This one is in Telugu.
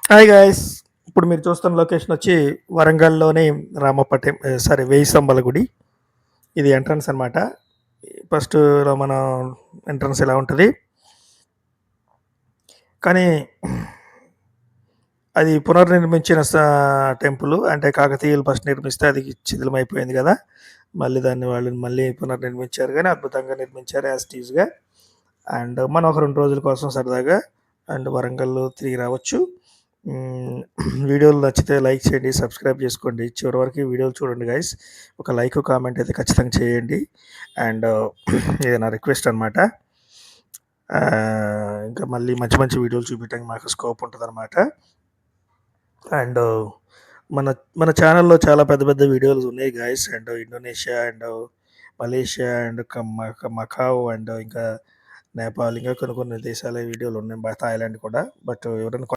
Hi guys. ఇప్పుడు మీరు చూస్తున్న లొకేషన్ వచ్చి వరంగల్‌లోని రామప్ప సారీ వేయి స్తంభాల గుడి. ఇది ఎంట్రన్స్ అనమాట. ఫస్ట్‌లో మనం ఎంట్రన్స్ ఇలా ఉంటది. కానీ అది పునర్నిర్మించిన టెంపుల్. అంటే కాకతీయులు ఫస్ట్ నిర్మిస్తే అది శిథిలమైపోయింది గదా! మళ్ళీ దాన్ని వాళ్ళు మళ్ళీ పునర్నిర్మించారు గానీ అద్భుతంగా నిర్మించారు యాజ్ ఇట్ ఈస్‌గా. అండ్ మనం ఒక 2 రోజుల కోసం సరదాగా అండ్ వరంగల్ తిరిగి రావచ్చు. హ్మ్. వీడియోలు నచ్చితే లైక్ చేయండి, సబ్స్క్రైబ్ చేసుకోండి. చివరి వరకు ఈ వీడియోలు చూడండి గైస్. ఒక లైక్, కామెంట్ అయితే ఖచ్చితంగా చేయండి. అండ్ ఇది నా రిక్వెస్ట్ అనమాట. ఇంకా మళ్ళీ మంచి మంచి వీడియోలు చూపించడానికి మాకు స్కోప్ ఉంటదనమాట. అండ్ మన మన ఛానల్‌లో చాలా పెద్ద పెద్ద వీడియోలు ఉన్నాయి guys. And Indonesia and Malaysia and Macau and ఇంకా నేపాల్ ఇంకా కొన్ని కొన్ని దేశాల వీడియోలు ఉన్నాయి. థాయిలాండ్ కూడా. బట్ ఎవరైనా